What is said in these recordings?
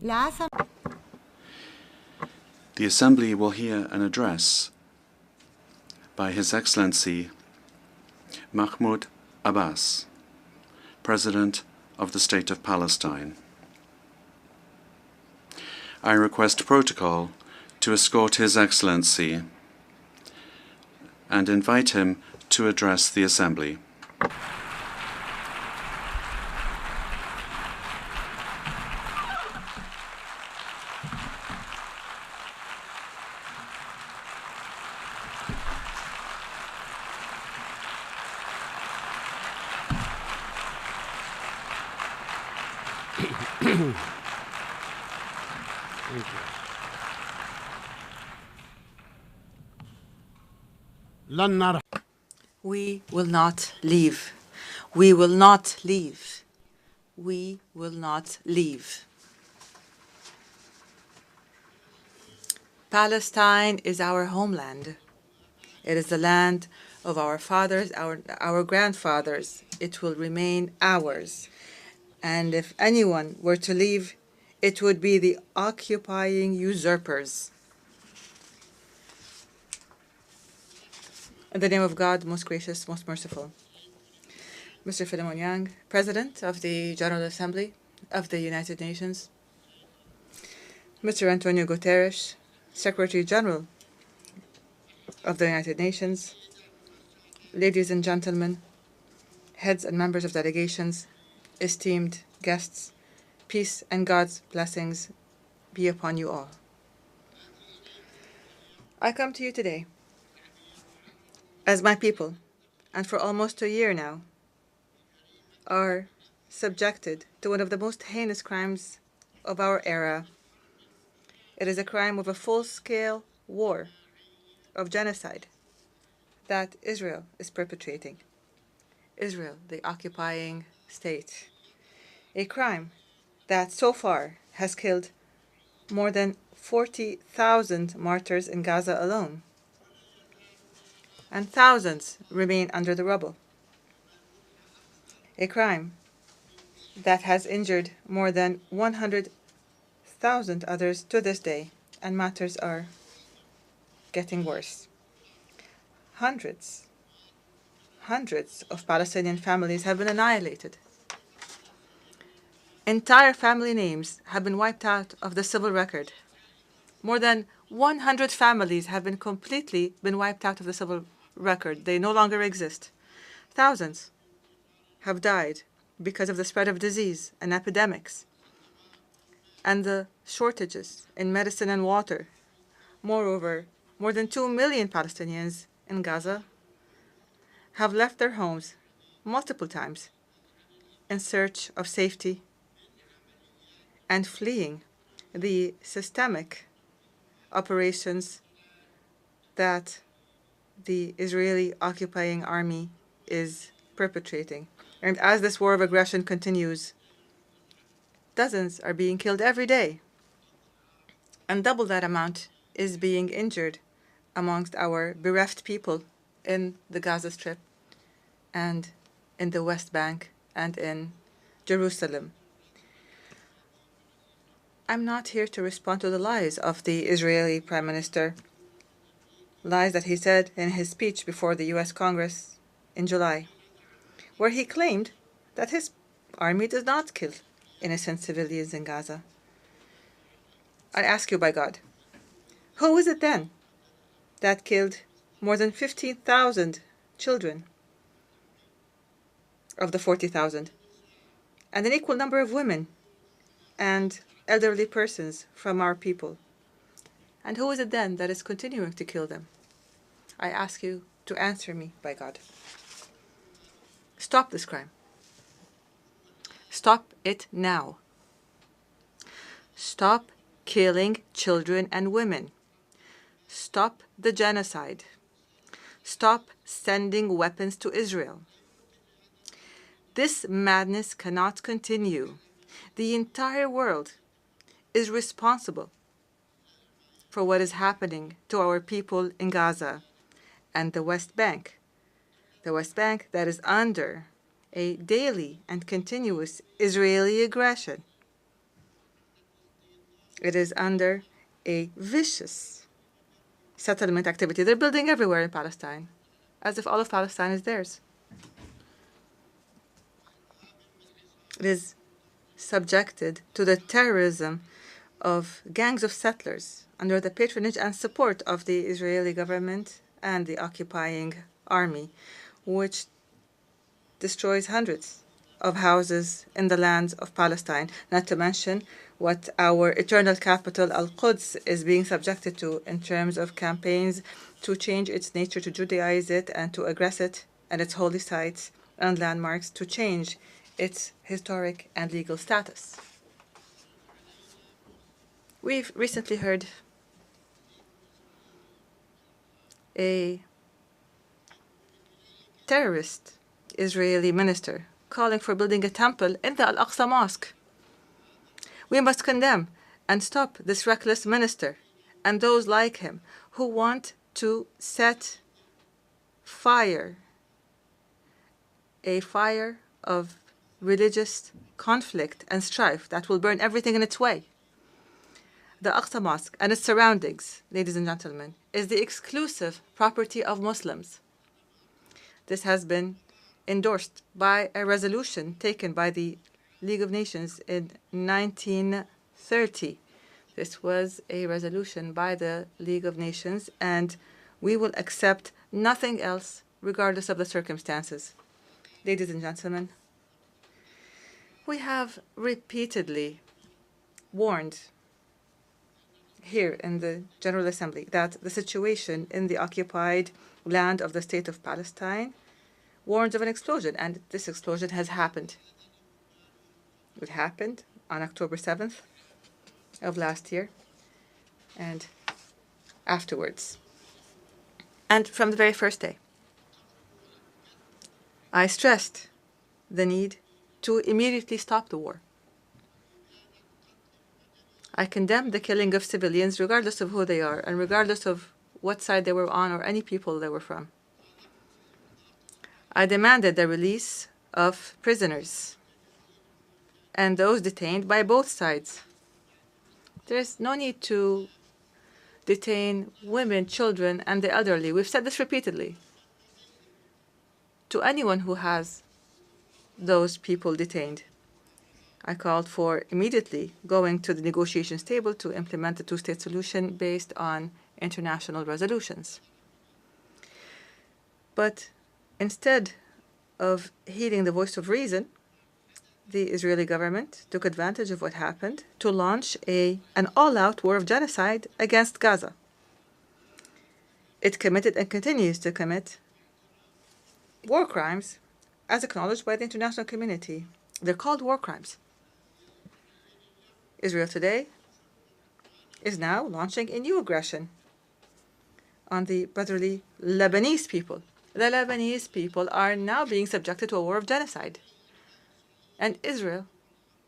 The Assembly will hear an address by His Excellency Mahmoud Abbas, President of the State of Palestine. I request protocol to escort His Excellency and invite him to address the Assembly. We will not leave. We will not leave. We will not leave. Palestine is our homeland. It is the land of our fathers, our grandfathers. It will remain ours. And if anyone were to leave, it would be the occupying usurpers. In the name of God, most gracious, most merciful. Mr. Philemon Young, President of the General Assembly of the United Nations. Mr. Antonio Guterres, Secretary General of the United Nations. Ladies and gentlemen, heads and members of delegations, esteemed guests, peace and God's blessings be upon you all. I come to you today as my people, and for almost a year now, are subjected to one of the most heinous crimes of our era. It is a crime of a full-scale war, of genocide, that Israel is perpetrating. Israel, the occupying state. A crime that so far has killed more than 40,000 martyrs in Gaza alone, and thousands remain under the rubble. A crime that has injured more than 100,000 others to this day, and matters are getting worse. Hundreds of Palestinian families have been annihilated. Entire family names have been wiped out of the civil record. More than 100 families have been completely wiped out of the civil record. They no longer exist. Thousands have died because of the spread of disease and epidemics and the shortages in medicine and water. Moreover, more than 2 million Palestinians in Gaza have left their homes multiple times in search of safety and fleeing the systemic operations that the Israeli occupying army is perpetrating. And as this war of aggression continues, dozens are being killed every day, and double that amount is being injured amongst our bereft people in the Gaza Strip and in the West Bank and in Jerusalem. I'm not here to respond to the lies of the Israeli Prime Minister, lies that he said in his speech before the U.S. Congress in July, where he claimed that his army does not kill innocent civilians in Gaza. I ask you by God, who is it then that killed more than 15,000 children of the 40,000, and an equal number of women and elderly persons from our people? And who is it then that is continuing to kill them? I ask you to answer me by God. Stop this crime. Stop it now. Stop killing children and women. Stop the genocide. Stop sending weapons to Israel. This madness cannot continue. The entire world is responsible for what is happening to our people in Gaza and the West Bank. The West Bank that is under a daily and continuous Israeli aggression. It is under a vicious settlement activity. They're building everywhere in Palestine, as if all of Palestine is theirs. It is subjected to the terrorism of gangs of settlers under the patronage and support of the Israeli government and the occupying army, which destroys hundreds of houses in the lands of Palestine, not to mention what our eternal capital, Al-Quds, is being subjected to in terms of campaigns to change its nature, to Judaize it, and to aggress it and its holy sites and landmarks, to change its historic and legal status. We've recently heard a terrorist Israeli minister calling for building a temple in the Al-Aqsa Mosque. We must condemn and stop this reckless minister and those like him who want to set fire, a fire of religious conflict and strife that will burn everything in its way. The Aqsa Mosque and its surroundings, ladies and gentlemen, is the exclusive property of Muslims. This has been endorsed by a resolution taken by the League of Nations in 1930. This was a resolution by the League of Nations, and we will accept nothing else regardless of the circumstances. Ladies and gentlemen, we have repeatedly warned here in the General Assembly that the situation in the occupied land of the State of Palestine warns of an explosion, and this explosion has happened. It happened on October 7th of last year and afterwards. And from the very first day, I stressed the need to immediately stop the war. I condemn the killing of civilians regardless of who they are and regardless of what side they were on or any people they were from. I demanded the release of prisoners and those detained by both sides. There's no need to detain women, children, and the elderly. We've said this repeatedly. To anyone who has those people detained, I called for immediately going to the negotiations table to implement the two-state solution based on international resolutions. But instead of heeding the voice of reason, the Israeli government took advantage of what happened to launch an all-out war of genocide against Gaza. It committed and continues to commit war crimes as acknowledged by the international community. They're called war crimes. Israel today is now launching a new aggression on the brotherly Lebanese people. The Lebanese people are now being subjected to a war of genocide. And Israel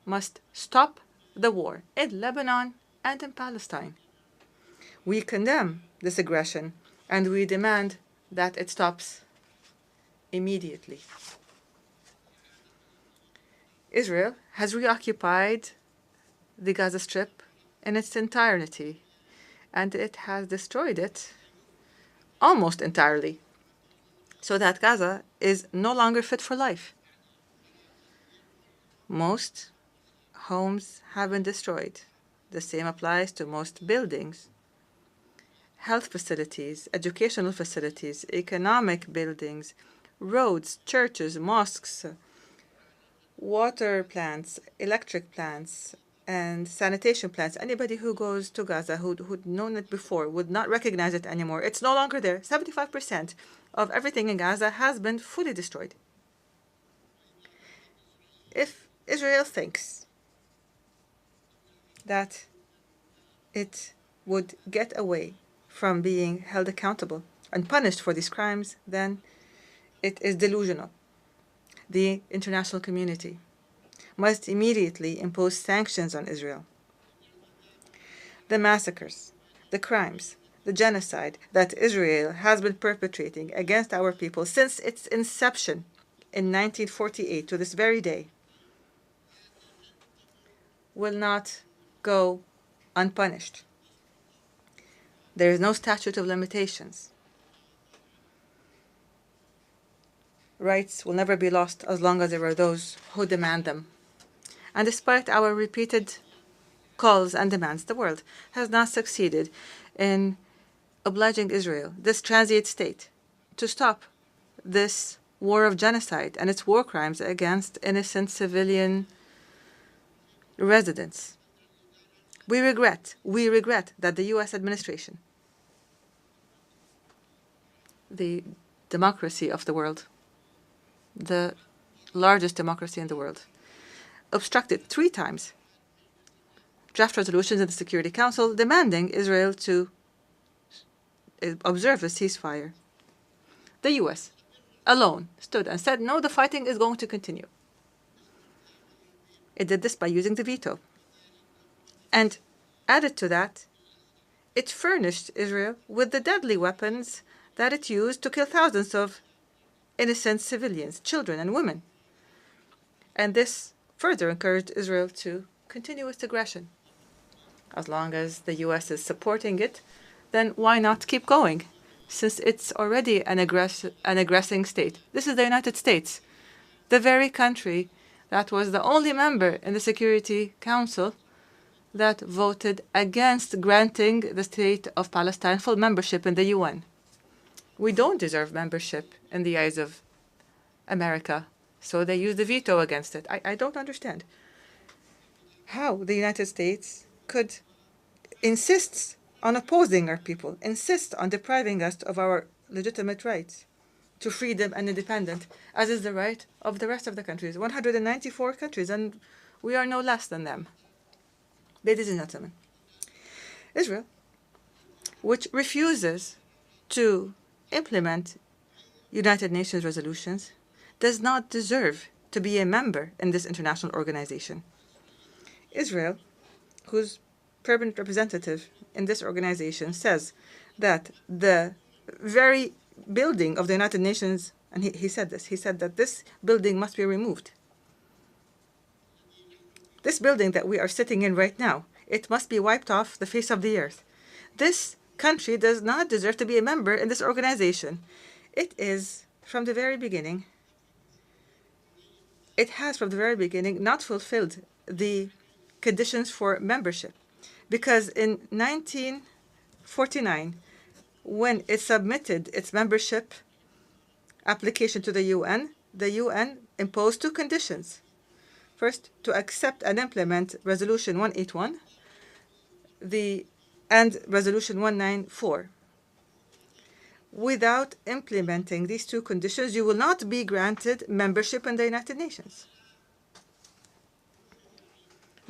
must stop the war in Lebanon and in Palestine. We condemn this aggression and we demand that it stops immediately. Israel has reoccupied the Gaza Strip in its entirety, and it has destroyed it almost entirely, so that Gaza is no longer fit for life. Most homes have been destroyed. The same applies to most buildings, health facilities, educational facilities, economic buildings, roads, churches, mosques, water plants, electric plants, and sanitation plants. Anybody who goes to Gaza who'd known it before would not recognize it anymore. It's no longer there. 75% of everything in Gaza has been fully destroyed. If Israel thinks that it would get away from being held accountable and punished for these crimes, then it is delusional. The international community must immediately impose sanctions on Israel. The massacres, the crimes, the genocide that Israel has been perpetrating against our people since its inception in 1948 to this very day will not go unpunished. There is no statute of limitations. Rights will never be lost as long as there are those who demand them. And despite our repeated calls and demands, the world has not succeeded in obliging Israel, this transient state, to stop this war of genocide and its war crimes against innocent civilian residents. We regret that the U.S. administration, the democracy of the world, the largest democracy in the world, obstructed 3 times draft resolutions in the Security Council demanding Israel to observe a ceasefire. The U.S. alone stood and said, no, the fighting is going to continue. It did this by using the veto. And added to that, it furnished Israel with the deadly weapons that it used to kill thousands of innocent civilians, children and women. And this further encouraged Israel to continue its aggression. As long as the U.S. is supporting it, then why not keep going, since it's already an aggressing state? This is the United States, the very country that was the only member in the Security Council that voted against granting the state of Palestine full membership in the UN. We don't deserve membership in the eyes of America, so they use the veto against it. I don't understand how the United States could insist on opposing our people, insist on depriving us of our legitimate rights to freedom and independence, as is the right of the rest of the countries, 194 countries, and we are no less than them. Ladies and gentlemen, Israel, which refuses to implement United Nations resolutions, does not deserve to be a member in this international organization. Israel, whose permanent representative in this organization says that the very building of the United Nations, and he said that this building must be removed. This building that we are sitting in right now, it must be wiped off the face of the earth. This country does not deserve to be a member in this organization. It is, from the very beginning, it has from the very beginning not fulfilled the conditions for membership. Because in 1949, when it submitted its membership application to the UN imposed 2 conditions. First, to accept and implement Resolution 181 and Resolution 194. Without implementing these 2 conditions, you will not be granted membership in the United Nations.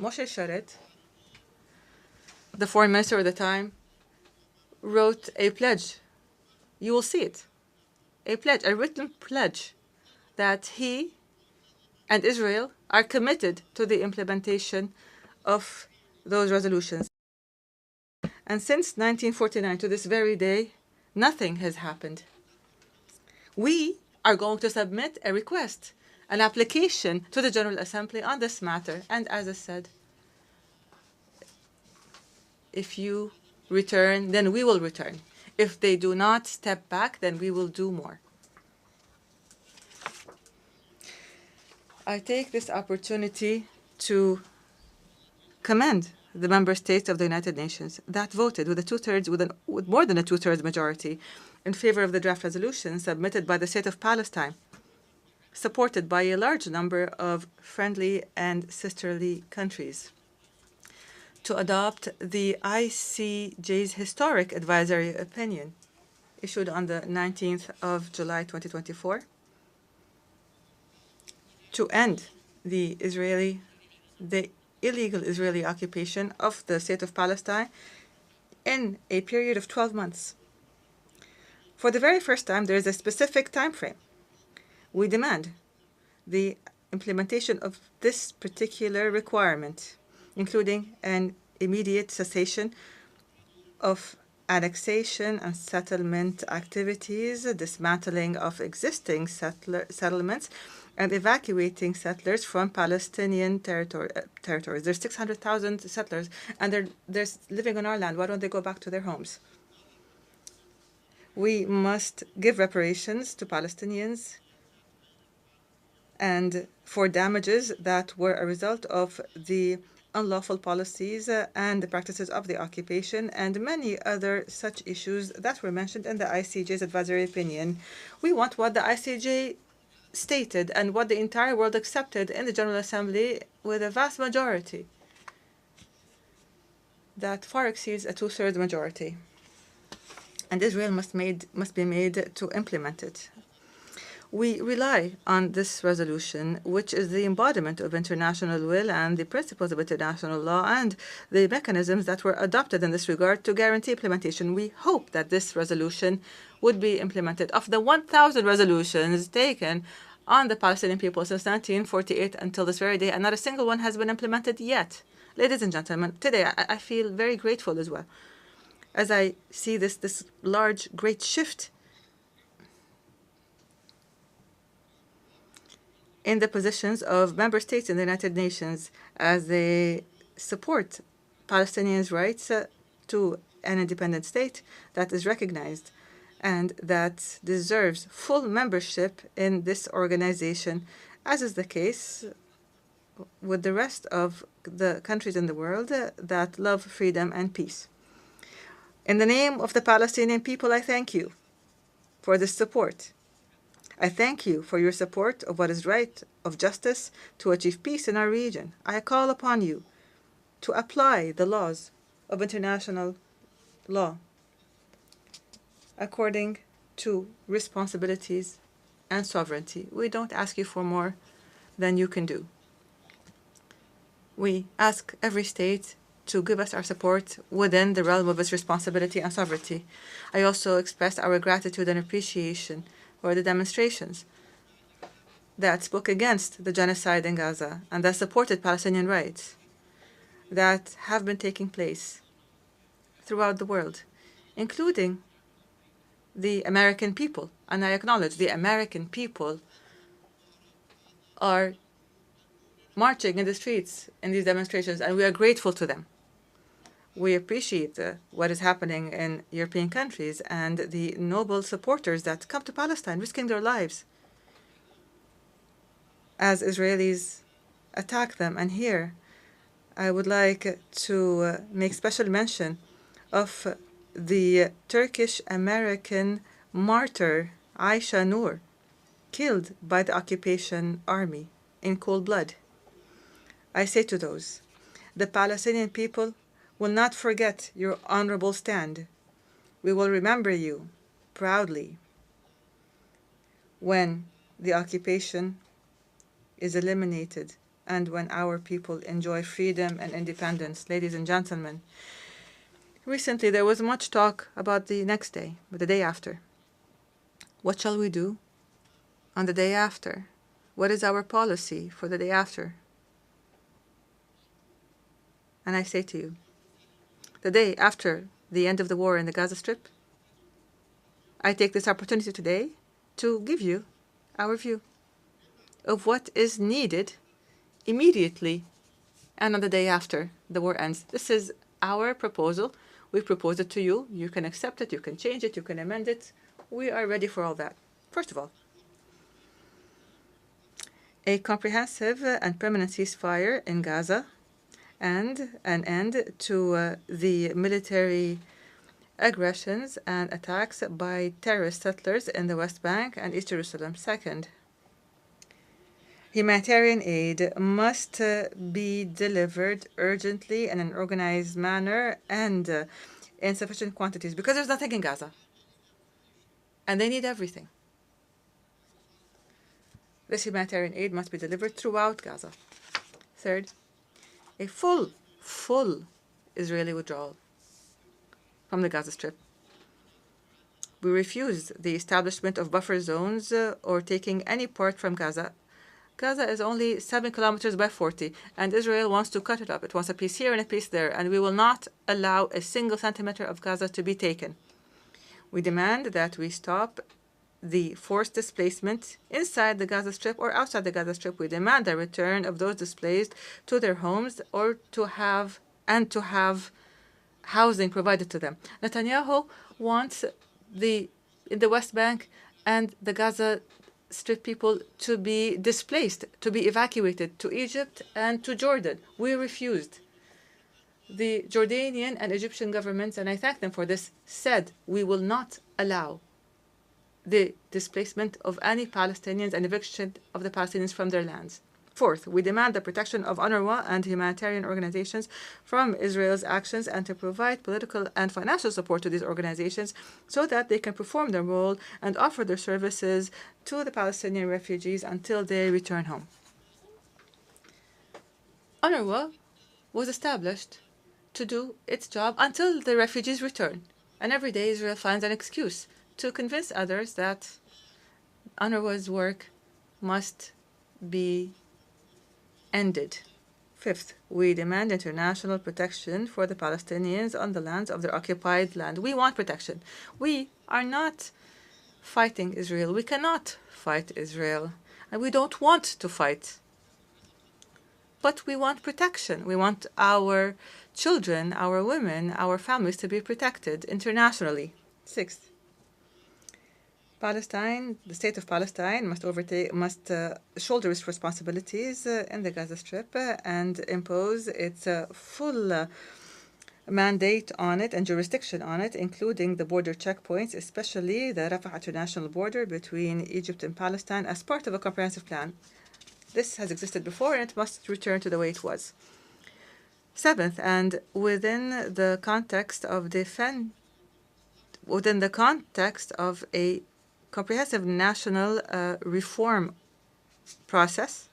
Moshe Sharet, the foreign minister at the time, wrote a pledge. You will see it. A pledge, a written pledge, that he and Israel are committed to the implementation of those resolutions. And since 1949 to this very day, nothing has happened. We are going to submit a request, an application to the General Assembly on this matter. And as I said, if you return, then we will return. If they do not step back, then we will do more. I take this opportunity to commend the member states of the United Nations that voted with more than a two-thirds majority in favor of the draft resolution submitted by the state of Palestine, supported by a large number of friendly and sisterly countries, to adopt the ICJ's historic advisory opinion issued on the 19th of July 2024 to end the illegal Israeli occupation of the state of Palestine in a period of 12 months. For the very first time, there is a specific time frame. We demand the implementation of this particular requirement, including an immediate cessation of annexation and settlement activities, dismantling of existing settlements, and evacuating settlers from Palestinian territories. There's 600,000 settlers, and they're living on our land. Why don't they go back to their homes? We must give reparations to Palestinians and for damages that were a result of the unlawful policies and the practices of the occupation, and many other such issues that were mentioned in the ICJ's advisory opinion. We want what the ICJ stated and what the entire world accepted in the General Assembly with a vast majority that far exceeds a two-thirds majority. And Israel must be made to implement it. We rely on this resolution, which is the embodiment of international will and the principles of international law and the mechanisms that were adopted in this regard to guarantee implementation. We hope that this resolution would be implemented. Of the 1,000 resolutions taken on the Palestinian people since 1948 until this very day, and not a single one has been implemented yet. Ladies and gentlemen, today I feel very grateful as well, as I see this large, great shift in the positions of member states in the United Nations as they support Palestinians' rights to an independent state that is recognized and that deserves full membership in this organization, as is the case with the rest of the countries in the world that love freedom and peace. In the name of the Palestinian people, I thank you for this support. I thank you for your support of what is right, of justice, to achieve peace in our region. I call upon you to apply the laws of international law according to responsibilities and sovereignty. We don't ask you for more than you can do. We ask every state to give us our support within the realm of its responsibility and sovereignty. I also express our gratitude and appreciation for the demonstrations that spoke against the genocide in Gaza and that supported Palestinian rights that have been taking place throughout the world, including the American people. And I acknowledge the American people are marching in the streets in these demonstrations, and we are grateful to them. We appreciate what is happening in European countries and the noble supporters that come to Palestine, risking their lives as Israelis attack them. And here, I would like to make special mention of the Turkish-American martyr Aisha Noor, killed by the occupation army in cold blood. I say to those, the Palestinian people will not forget your honorable stand. We will remember you proudly when the occupation is eliminated and when our people enjoy freedom and independence. Ladies and gentlemen, recently there was much talk about the next day, but the day after. What shall we do on the day after? What is our policy for the day after? And I say to you, the day after the end of the war in the Gaza Strip, I take this opportunity today to give you our view of what is needed immediately and on the day after the war ends. This is our proposal. We propose it to you. You can accept it, you can change it, you can amend it. We are ready for all that. First of all, a comprehensive and permanent ceasefire in Gaza and an end to the military aggressions and attacks by terrorist settlers in the West Bank and East Jerusalem. Second, humanitarian aid must be delivered urgently in an organized manner and in sufficient quantities, because there's nothing in Gaza, and they need everything. This humanitarian aid must be delivered throughout Gaza. Third, a full Israeli withdrawal from the Gaza Strip. We refuse the establishment of buffer zones or taking any part from Gaza. Gaza is only 7 kilometers by 40, and Israel wants to cut it up. It wants a piece here and a piece there, and we will not allow a single centimeter of Gaza to be taken. We demand that we stop the forced displacement inside the Gaza Strip or outside the Gaza Strip. We demand the return of those displaced to their homes or to have housing provided to them. Netanyahu wants in the West Bank and the Gaza Strip people to be displaced, to be evacuated to Egypt and to Jordan. We refused. The Jordanian and Egyptian governments, and I thank them for this, said we will not allow the displacement of any Palestinians and eviction of the Palestinians from their lands. Fourth, we demand the protection of UNRWA and humanitarian organizations from Israel's actions and to provide political and financial support to these organizations so that they can perform their role and offer their services to the Palestinian refugees until they return home. UNRWA was established to do its job until the refugees return. And every day Israel finds an excuse to convince others that UNRWA's work must be ended. Fifth, we demand international protection for the Palestinians on the lands of their occupied land. We want protection. We are not fighting Israel. We cannot fight Israel. And we don't want to fight. But we want protection. We want our children, our women, our families to be protected internationally. Sixth, Palestine, the state of Palestine must shoulder its responsibilities in the Gaza Strip and impose its full mandate on it and jurisdiction on it, including the border checkpoints, especially the Rafah international border between Egypt and Palestine, as part of a comprehensive plan. This has existed before and it must return to the way it was. Seventh, and within the context of a comprehensive national reform process.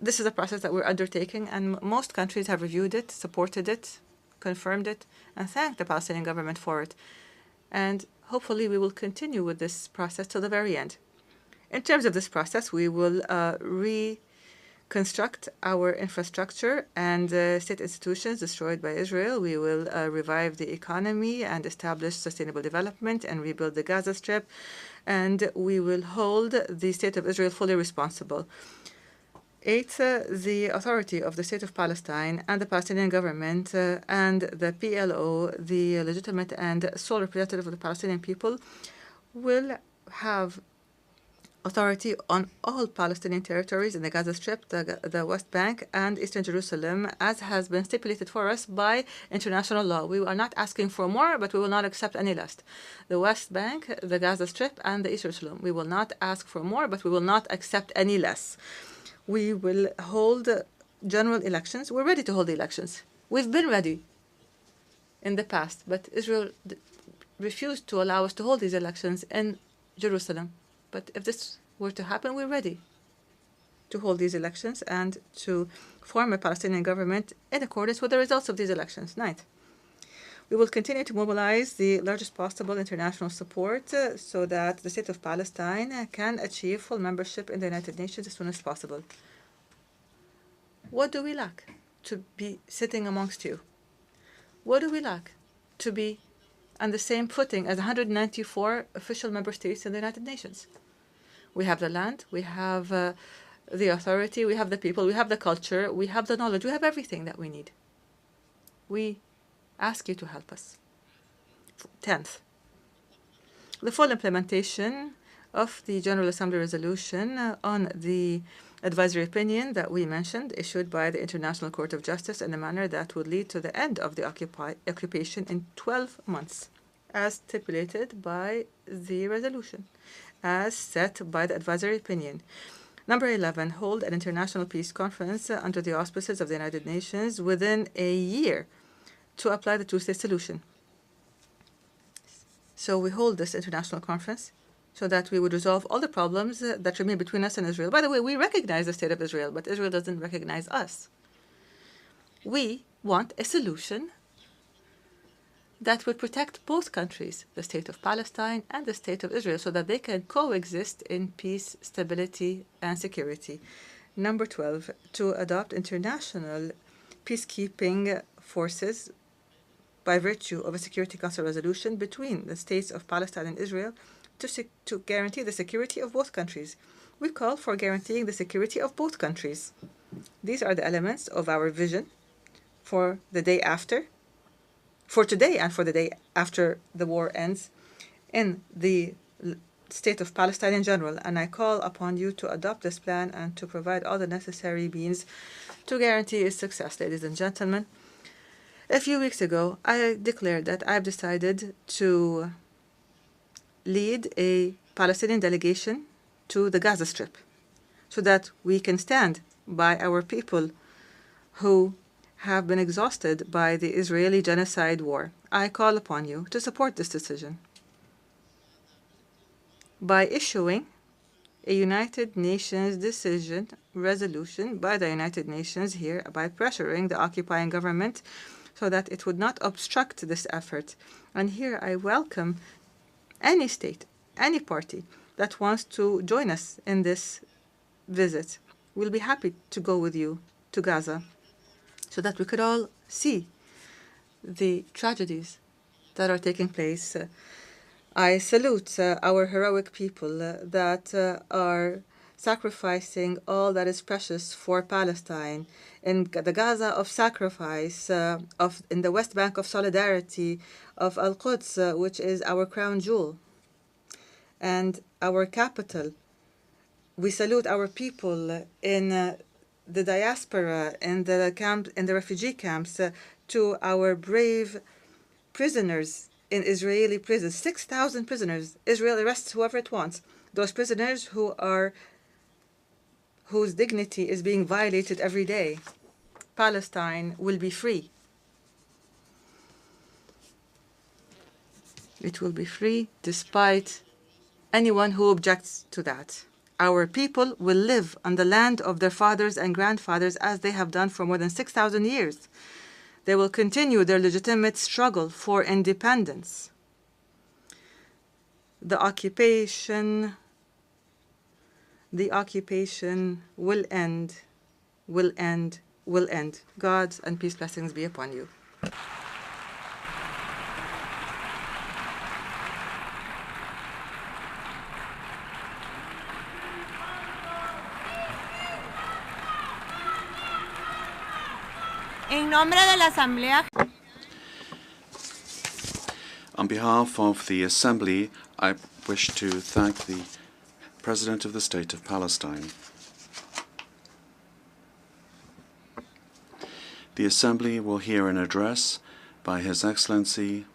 This is a process that we're undertaking, and most countries have reviewed it, supported it, confirmed it, and thanked the Palestinian government for it. And hopefully we will continue with this process till the very end. In terms of this process, we will reconstruct our infrastructure and state institutions destroyed by Israel. We will revive the economy and establish sustainable development and rebuild the Gaza Strip. And we will hold the state of Israel fully responsible. Eighth, the authority of the state of Palestine and the Palestinian government and the PLO, the legitimate and sole representative of the Palestinian people, will have authority on all Palestinian territories in the Gaza Strip, the West Bank, and Eastern Jerusalem, as has been stipulated for us by international law. We are not asking for more, but we will not accept any less. The West Bank, the Gaza Strip, and the Eastern Jerusalem. We will not ask for more, but we will not accept any less. We will hold general elections. We're ready to hold the elections. We've been ready in the past, but Israel refused to allow us to hold these elections in Jerusalem. But if this were to happen, we're ready to hold these elections and to form a Palestinian government in accordance with the results of these elections. Ninth, we will continue to mobilize the largest possible international support so that the state of Palestine can achieve full membership in the United Nations as soon as possible. What do we lack to be sitting amongst you? What do we lack to be on the same footing as 194 official member states in the United Nations? We have the land, we have the authority, we have the people, we have the culture, we have the knowledge, we have everything that we need. We ask you to help us. 10th, the full implementation of the General Assembly resolution on the advisory opinion that we mentioned, issued by the International Court of Justice in a manner that would lead to the end of the occupation in 12 months, as stipulated by the resolution, as set by the advisory opinion. Number 11, hold an international peace conference under the auspices of the United Nations within a year to apply the two-state solution. So we hold this international conference so that we would resolve all the problems that remain between us and Israel. By the way, we recognize the state of Israel, but Israel doesn't recognize us. We want a solution that would protect both countries, the state of Palestine and the state of Israel, so that they can coexist in peace, stability, and security. Number 12, to adopt international peacekeeping forces by virtue of a Security Council resolution between the states of Palestine and Israel to guarantee the security of both countries. We call for guaranteeing the security of both countries. These are the elements of our vision for the day after, for today and for the day after the war ends, in the state of Palestine in general. And I call upon you to adopt this plan and to provide all the necessary means to guarantee its success. Ladies and gentlemen, a few weeks ago, I declared that I've decided to lead a Palestinian delegation to the Gaza Strip so that we can stand by our people who have been exhausted by the Israeli genocide war. I call upon you to support this decision by issuing a United Nations resolution by the United Nations here, by pressuring the occupying government so that it would not obstruct this effort. And here I welcome any state, any party that wants to join us in this visit. We'll be happy to go with you to Gaza so that we could all see the tragedies that are taking place. I salute our heroic people that are sacrificing all that is precious for Palestine in the Gaza of sacrifice, in the West Bank of solidarity, of Al-Quds, which is our crown jewel and our capital. We salute our people in the diaspora, in the refugee camps, to our brave prisoners in Israeli prisons. 6,000 prisoners. Israel arrests whoever it wants. Those prisoners whose dignity is being violated every day. Palestine will be free. It will be free despite anyone who objects to that. Our people will live on the land of their fathers and grandfathers as they have done for more than 6,000 years. They will continue their legitimate struggle for independence. The occupation will end, will end, will end. God's and peace blessings be upon you. En nombre de la Asamblea. On behalf of the Assembly, I wish to thank the President of the State of Palestine. The Assembly will hear an address by His Excellency